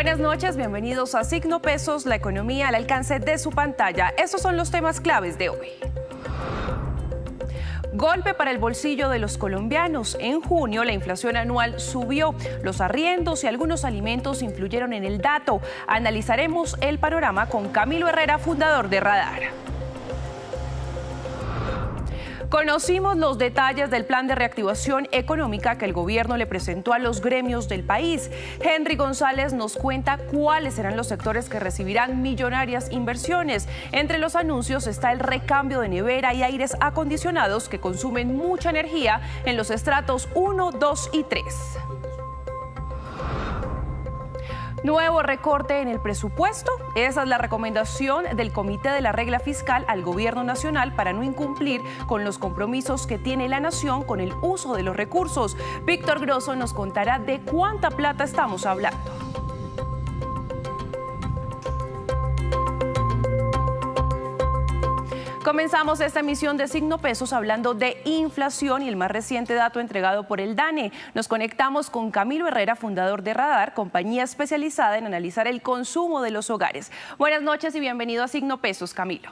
Buenas noches, bienvenidos a Signo Pesos, la economía al alcance de su pantalla. Estos son los temas claves de hoy. Golpe para el bolsillo de los colombianos. En junio la inflación anual subió. Los arriendos y algunos alimentos influyeron en el dato. Analizaremos el panorama con Camilo Herrera, fundador de Radar. Conocimos los detalles del plan de reactivación económica que el gobierno le presentó a los gremios del país. Henry González nos cuenta cuáles serán los sectores que recibirán millonarias inversiones. Entre los anuncios está el recambio de nevera y aires acondicionados que consumen mucha energía en los estratos 1, 2 y 3. Nuevo recorte en el presupuesto. Esa es la recomendación del Comité de la Regla Fiscal al Gobierno Nacional para no incumplir con los compromisos que tiene la nación con el uso de los recursos. Víctor Grosso nos contará de cuánta plata estamos hablando. Comenzamos esta emisión de Signo Pesos hablando de inflación y el más reciente dato entregado por el DANE. Nos conectamos con Camilo Herrera, fundador de Radar, compañía especializada en analizar el consumo de los hogares. Buenas noches y bienvenido a Signo Pesos, Camilo.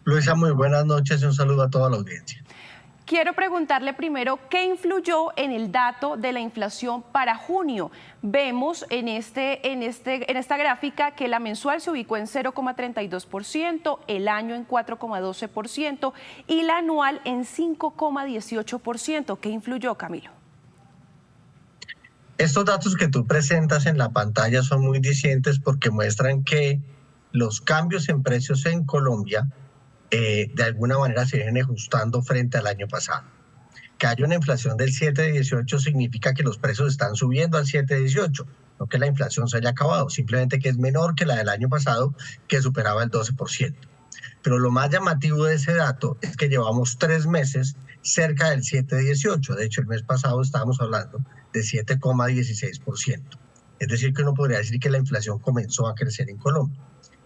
Luisa, muy buenas noches y un saludo a toda la audiencia. Quiero preguntarle primero qué influyó en el dato de la inflación para junio. Vemos en esta gráfica que la mensual se ubicó en 0,32%, el año en 4,12% y la anual en 5,18%. ¿Qué influyó, Camilo? Estos datos que tú presentas en la pantalla son muy dicientes porque muestran que los cambios en precios en Colombia de alguna manera se vienen ajustando frente al año pasado. Que haya una inflación del 7,18 significa que los precios están subiendo al 7,18, no que la inflación se haya acabado, simplemente que es menor que la del año pasado, que superaba el 12%. Pero lo más llamativo de ese dato es que llevamos 3 meses cerca del 7,18. De hecho, el mes pasado estábamos hablando de 7,16%. Es decir, que uno podría decir que la inflación comenzó a crecer en Colombia.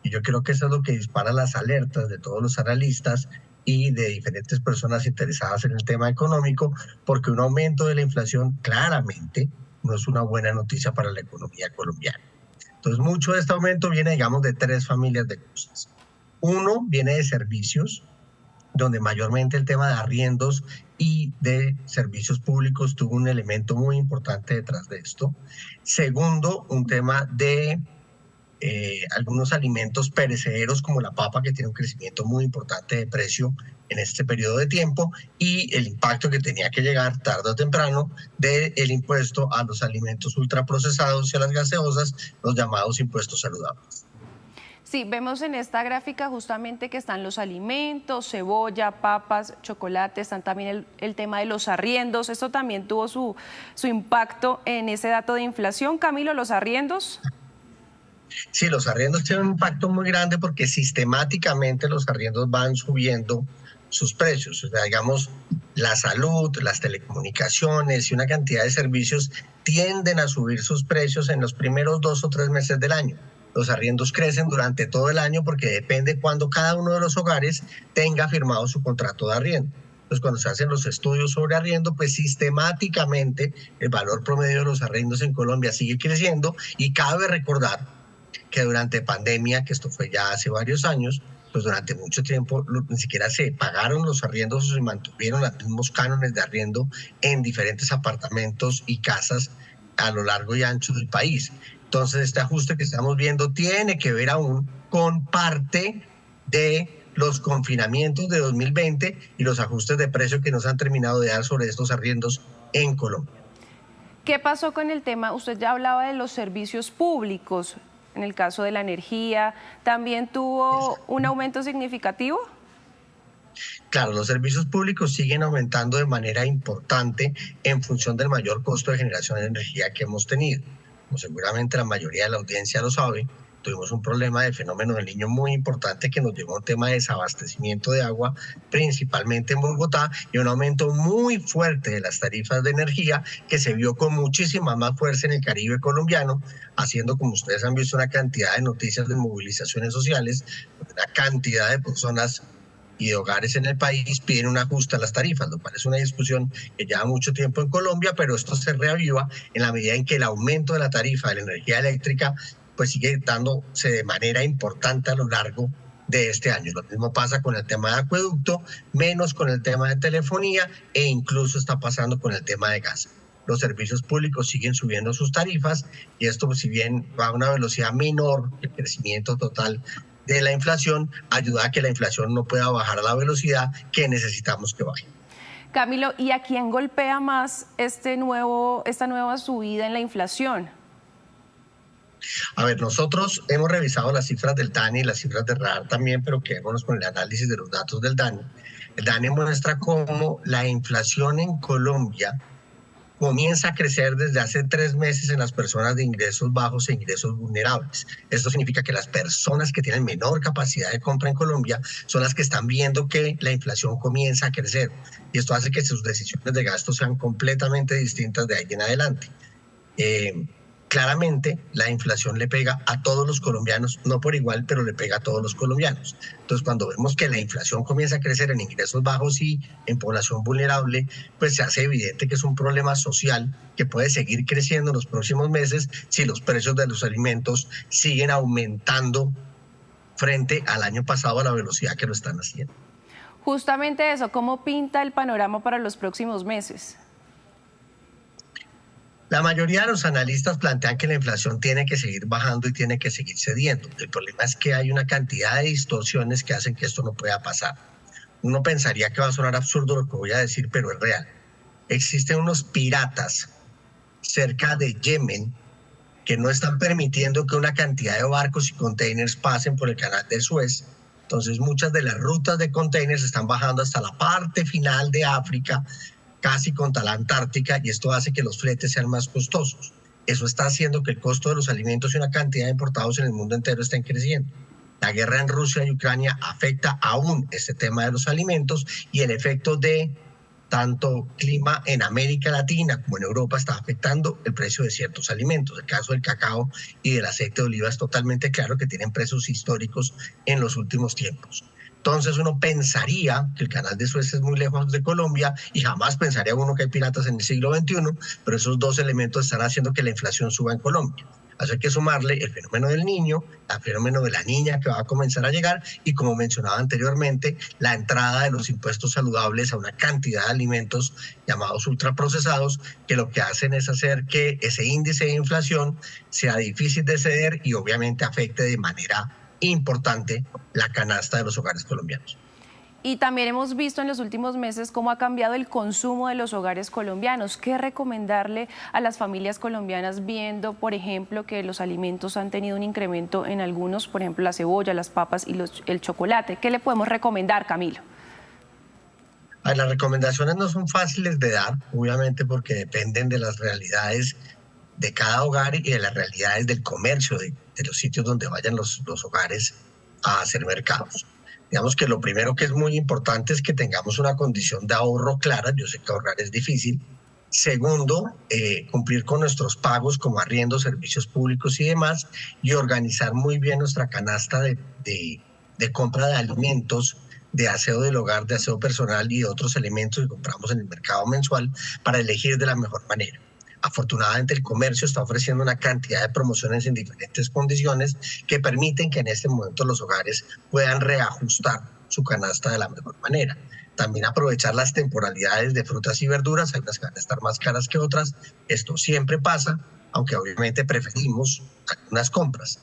Y yo creo que eso es lo que dispara las alertas de todos los analistas y de diferentes personas interesadas en el tema económico, porque un aumento de la inflación claramente no es una buena noticia para la economía colombiana. Entonces, mucho de este aumento viene, digamos, de 3 familias de cosas. Uno, viene de servicios, donde mayormente el tema de arriendos y de servicios públicos tuvo un elemento muy importante detrás de esto. Segundo, un tema de algunos alimentos perecederos como la papa, que tiene un crecimiento muy importante de precio en este periodo de tiempo, y el impacto que tenía que llegar tarde o temprano del impuesto a los alimentos ultraprocesados y a las gaseosas, los llamados impuestos saludables. Sí, vemos en esta gráfica justamente que están los alimentos, cebolla, papas, chocolate, están también el tema de los arriendos. Esto también tuvo su impacto en ese dato de inflación. Camilo, ¿los arriendos? Sí, los arriendos tienen un impacto muy grande porque sistemáticamente los arriendos van subiendo sus precios. O sea, digamos, la salud, las telecomunicaciones y una cantidad de servicios tienden a subir sus precios en los primeros 2 o 3 meses del año. Los arriendos crecen durante todo el año porque depende cuando cada uno de los hogares tenga firmado su contrato de arriendo. Entonces, cuando se hacen los estudios sobre arriendo, pues sistemáticamente el valor promedio de los arriendos en Colombia sigue creciendo, y cabe recordar que durante pandemia, que esto fue ya hace varios años, pues durante mucho tiempo ni siquiera se pagaron los arriendos o se mantuvieron los mismos cánones de arriendo en diferentes apartamentos y casas a lo largo y ancho del país. Entonces, este ajuste que estamos viendo tiene que ver aún con parte de los confinamientos de 2020 y los ajustes de precio que nos han terminado de dar sobre estos arriendos en Colombia. ¿Qué pasó con el tema? Usted ya hablaba de los servicios públicos. En el caso de la energía, ¿también tuvo un aumento significativo? Claro, los servicios públicos siguen aumentando de manera importante en función del mayor costo de generación de energía que hemos tenido. Como seguramente la mayoría de la audiencia lo sabe, tuvimos un problema de fenómeno del Niño muy importante que nos llevó a un tema de desabastecimiento de agua, principalmente en Bogotá, y un aumento muy fuerte de las tarifas de energía que se vio con muchísima más fuerza en el Caribe colombiano, haciendo, como ustedes han visto, una cantidad de noticias de movilizaciones sociales, una cantidad de personas y de hogares en el país piden un ajuste a las tarifas, lo cual es una discusión que lleva mucho tiempo en Colombia, pero esto se reaviva en la medida en que el aumento de la tarifa de la energía eléctrica pues sigue dándose de manera importante a lo largo de este año. Lo mismo pasa con el tema de acueducto, menos con el tema de telefonía e incluso está pasando con el tema de gas. Los servicios públicos siguen subiendo sus tarifas y esto, si bien va a una velocidad menor que el crecimiento total de la inflación, ayuda a que la inflación no pueda bajar a la velocidad que necesitamos que baje. Camilo, ¿y a quién golpea más esta nueva subida en la inflación? A ver, nosotros hemos revisado las cifras del DANE y las cifras de Radar también, pero quedémonos con el análisis de los datos del DANE. El DANE muestra cómo la inflación en Colombia comienza a crecer desde hace 3 meses en las personas de ingresos bajos e ingresos vulnerables. Esto significa que las personas que tienen menor capacidad de compra en Colombia son las que están viendo que la inflación comienza a crecer. Y esto hace que sus decisiones de gasto sean completamente distintas de ahí en adelante. Claramente, la inflación le pega a todos los colombianos, no por igual, pero le pega a todos los colombianos. Entonces, cuando vemos que la inflación comienza a crecer en ingresos bajos y en población vulnerable, pues se hace evidente que es un problema social que puede seguir creciendo en los próximos meses si los precios de los alimentos siguen aumentando frente al año pasado a la velocidad que lo están haciendo. Justamente eso, ¿cómo pinta el panorama para los próximos meses? La mayoría de los analistas plantean que la inflación tiene que seguir bajando y tiene que seguir cediendo. El problema es que hay una cantidad de distorsiones que hacen que esto no pueda pasar. Uno pensaría que va a sonar absurdo lo que voy a decir, pero es real. Existen unos piratas cerca de Yemen que no están permitiendo que una cantidad de barcos y containers pasen por el canal de Suez. Entonces muchas de las rutas de containers están bajando hasta la parte final de África, casi contra la Antártica, y esto hace que los fletes sean más costosos. Eso está haciendo que el costo de los alimentos y una cantidad de importados en el mundo entero estén creciendo. La guerra en Rusia y Ucrania afecta aún este tema de los alimentos y el efecto de tanto clima en América Latina como en Europa está afectando el precio de ciertos alimentos. El caso del cacao y del aceite de oliva es totalmente claro que tienen precios históricos en los últimos tiempos. Entonces uno pensaría que el canal de Suez es muy lejos de Colombia y jamás pensaría uno que hay piratas en el siglo XXI, pero esos dos elementos están haciendo que la inflación suba en Colombia. Así hay que sumarle el fenómeno del niño, el fenómeno de la niña que va a comenzar a llegar y, como mencionaba anteriormente, la entrada de los impuestos saludables a una cantidad de alimentos llamados ultraprocesados que lo que hacen es hacer que ese índice de inflación sea difícil de ceder y obviamente afecte de manera importante la canasta de los hogares colombianos. Y también hemos visto en los últimos meses cómo ha cambiado el consumo de los hogares colombianos. ¿Qué recomendarle a las familias colombianas viendo, por ejemplo, que los alimentos han tenido un incremento en algunos, por ejemplo, la cebolla, las papas y el chocolate? ¿Qué le podemos recomendar, Camilo? Las recomendaciones no son fáciles de dar, obviamente, porque dependen de las realidades de cada hogar y de las realidades del comercio, de los sitios donde vayan los hogares a hacer mercados. Digamos que lo primero que es muy importante es que tengamos una condición de ahorro clara. Yo sé que ahorrar es difícil. Segundo, cumplir con nuestros pagos como arriendo, servicios públicos y demás, y organizar muy bien nuestra canasta de compra de alimentos, de aseo del hogar, de aseo personal y otros elementos que compramos en el mercado mensual para elegir de la mejor manera. Afortunadamente el comercio está ofreciendo una cantidad de promociones en diferentes condiciones que permiten que en este momento los hogares puedan reajustar su canasta de la mejor manera. También aprovechar las temporalidades de frutas y verduras, hay unas que van a estar más caras que otras, esto siempre pasa, aunque obviamente preferimos algunas compras.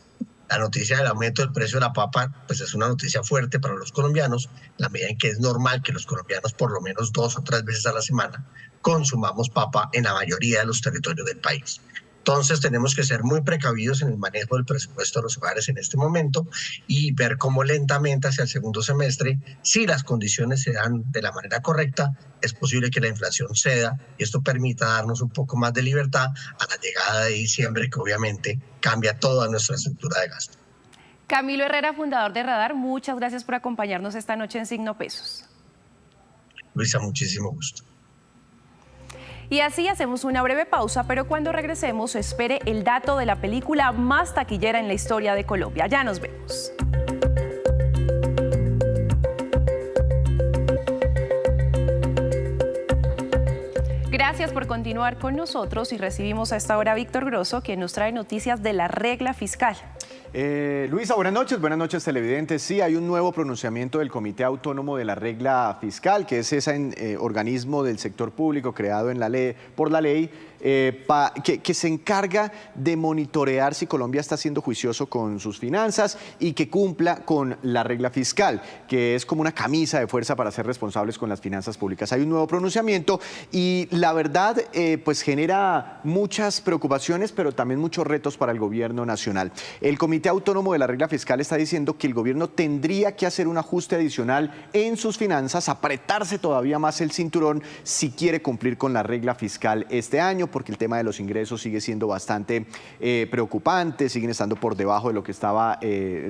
La noticia del aumento del precio de la papa pues es una noticia fuerte para los colombianos, la medida en que es normal que los colombianos por lo menos 2 o 3 veces a la semana consumamos papa en la mayoría de los territorios del país. Entonces tenemos que ser muy precavidos en el manejo del presupuesto de los hogares en este momento y ver cómo lentamente hacia el segundo semestre, si las condiciones se dan de la manera correcta, es posible que la inflación ceda y esto permita darnos un poco más de libertad a la llegada de diciembre, que obviamente cambia toda nuestra estructura de gasto. Camilo Herrera, fundador de Radar, muchas gracias por acompañarnos esta noche en Signo Pesos. Luisa, muchísimo gusto. Y así hacemos una breve pausa, pero cuando regresemos espere el dato de la película más taquillera en la historia de Colombia. Ya nos vemos. Gracias por continuar con nosotros y recibimos a esta hora a Víctor Grosso, quien nos trae noticias de la regla fiscal. Luisa, buenas noches televidentes. Sí, hay un nuevo pronunciamiento del Comité Autónomo de la Regla Fiscal, que es ese organismo del sector público creado por la ley, que se encarga de monitorear si Colombia está siendo juicioso con sus finanzas y que cumpla con la regla fiscal, que es como una camisa de fuerza para ser responsables con las finanzas públicas. Hay un nuevo pronunciamiento y la verdad pues genera muchas preocupaciones, pero también muchos retos para el gobierno nacional. El Comité Autónomo de la Regla Fiscal está diciendo que el gobierno tendría que hacer un ajuste adicional en sus finanzas, apretarse todavía más el cinturón si quiere cumplir con la regla fiscal este año, porque el tema de los ingresos sigue siendo bastante preocupante, siguen estando por debajo de lo que estaba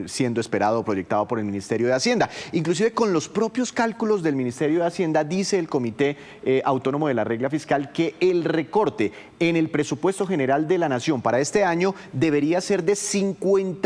siendo esperado o proyectado por el Ministerio de Hacienda. Inclusive con los propios cálculos del Ministerio de Hacienda, dice el Comité Autónomo de la Regla Fiscal que el recorte en el presupuesto general de la Nación para este año debería ser de 51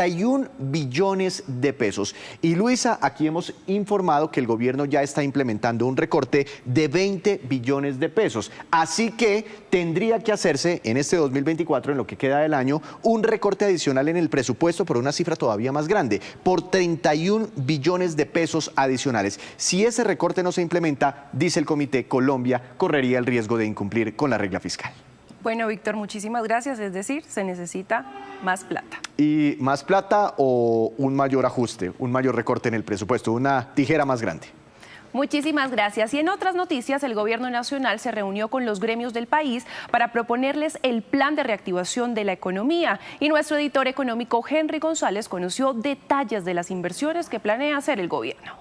billones de pesos. Y Luisa, aquí hemos informado que el gobierno ya está implementando un recorte de 20 billones de pesos. Así que tendría que hacerse en este 2024, en lo que queda del año, un recorte adicional en el presupuesto por una cifra todavía más grande, por 31 billones de pesos adicionales. Si ese recorte no se implementa, dice el comité, Colombia correría el riesgo de incumplir con la regla fiscal. Bueno, Víctor, muchísimas gracias. Es decir, se necesita más plata. ¿Y más plata o un mayor ajuste, un mayor recorte en el presupuesto, una tijera más grande? Muchísimas gracias. Y en otras noticias, el Gobierno Nacional se reunió con los gremios del país para proponerles el plan de reactivación de la economía. Y nuestro editor económico, Henry González, conoció detalles de las inversiones que planea hacer el gobierno.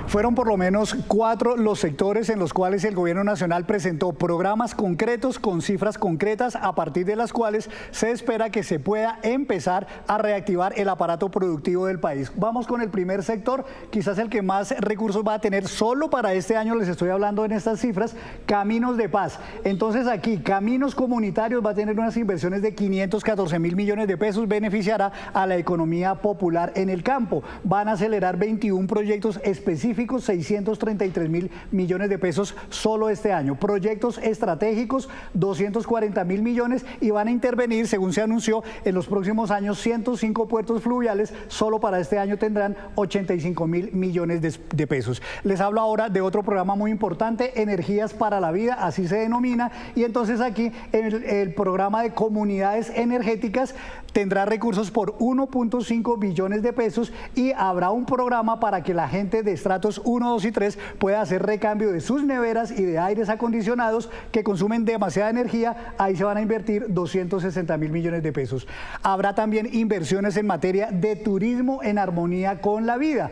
Fueron por lo menos 4 los sectores en los cuales el gobierno nacional presentó programas concretos con cifras concretas a partir de las cuales se espera que se pueda empezar a reactivar el aparato productivo del país. Vamos con el primer sector, quizás el que más recursos va a tener solo para este año, les estoy hablando en estas cifras, Caminos de Paz. Entonces aquí, Caminos Comunitarios va a tener unas inversiones de 514 mil millones de pesos, beneficiará a la economía popular en el campo. Van a acelerar 21 proyectos específicos, 633 mil millones de pesos solo este año. Proyectos estratégicos, 240 mil millones, y van a intervenir, según se anunció, en los próximos años 105 puertos fluviales. Solo para este año tendrán 85 mil millones de pesos. Les hablo ahora de otro programa muy importante, Energías para la Vida, así se denomina, y entonces aquí el programa de comunidades energéticas tendrá recursos por 1.5 billones de pesos y habrá un programa para que la gente de estratos 1, 2 y 3 pueda hacer recambio de sus neveras y de aires acondicionados que consumen demasiada energía. Ahí se van a invertir 260 mil millones de pesos. Habrá también inversiones en materia de turismo en armonía con la vida.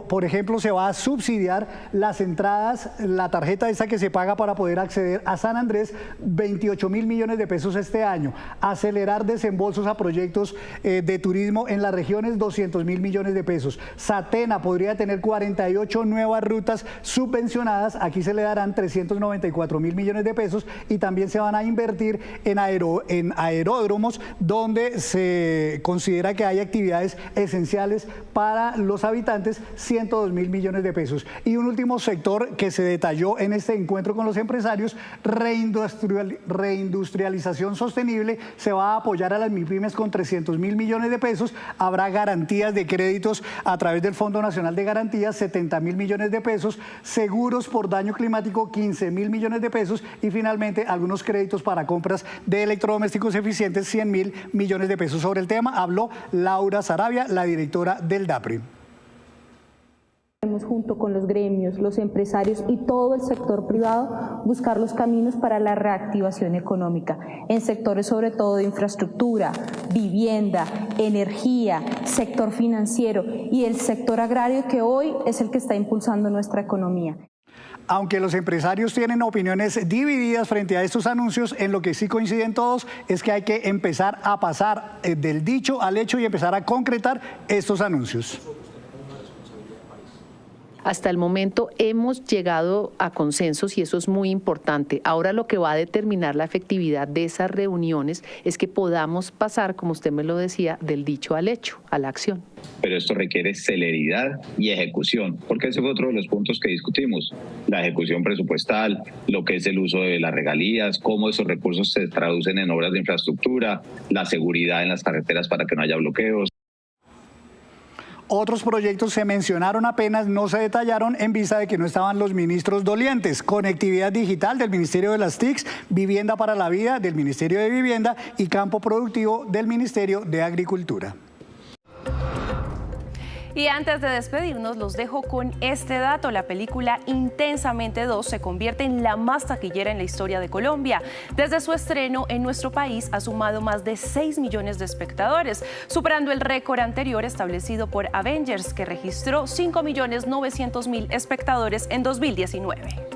Por ejemplo, se va a subsidiar las entradas, la tarjeta esa que se paga para poder acceder a San Andrés, 28 mil millones de pesos este año. Acelerar desembolsos a proyectos de turismo en las regiones, 200 mil millones de pesos. Satena podría tener 48 nuevas rutas subvencionadas, aquí se le darán 394 mil millones de pesos, y también se van a invertir en aeródromos donde se considera que hay actividades esenciales para los habitantes, 102 mil millones de pesos. Y un último sector que se detalló en este encuentro con los empresarios, reindustrialización sostenible, se va a apoyar a las MIPYMES con 300 mil millones de pesos, habrá garantías de créditos a través del Fondo Nacional de Garantías, 70 mil millones de pesos, seguros por daño climático, 15 mil millones de pesos, y finalmente algunos créditos para compras de electrodomésticos eficientes, 100 mil millones de pesos. Sobre el tema habló Laura Sarabia, la directora del DAPRI. Junto con los gremios, los empresarios y todo el sector privado, buscar los caminos para la reactivación económica en sectores sobre todo de infraestructura, vivienda, energía, sector financiero y el sector agrario, que hoy es el que está impulsando nuestra economía. Aunque los empresarios tienen opiniones divididas frente a estos anuncios, en lo que sí coinciden todos es que hay que empezar a pasar del dicho al hecho y empezar a concretar estos anuncios. Hasta el momento hemos llegado a consensos y eso es muy importante. Ahora lo que va a determinar la efectividad de esas reuniones es que podamos pasar, como usted me lo decía, del dicho al hecho, a la acción. Pero esto requiere celeridad y ejecución, porque ese fue otro de los puntos que discutimos, la ejecución presupuestal, lo que es el uso de las regalías, cómo esos recursos se traducen en obras de infraestructura, la seguridad en las carreteras para que no haya bloqueos. Otros proyectos se mencionaron apenas, no se detallaron en vista de que no estaban los ministros dolientes. Conectividad digital del Ministerio de las TICs, Vivienda para la Vida del Ministerio de Vivienda y Campo Productivo del Ministerio de Agricultura. Y antes de despedirnos, los dejo con este dato. La película Intensamente 2 se convierte en la más taquillera en la historia de Colombia. Desde su estreno en nuestro país ha sumado más de 6 millones de espectadores, superando el récord anterior establecido por Avengers, que registró 5.900.000 espectadores en 2019.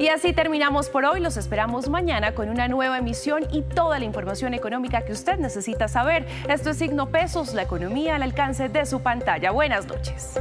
Y así terminamos por hoy. Los esperamos mañana con una nueva emisión y toda la información económica que usted necesita saber. Esto es Signo Pesos, la economía al alcance de su pantalla. Buenas noches.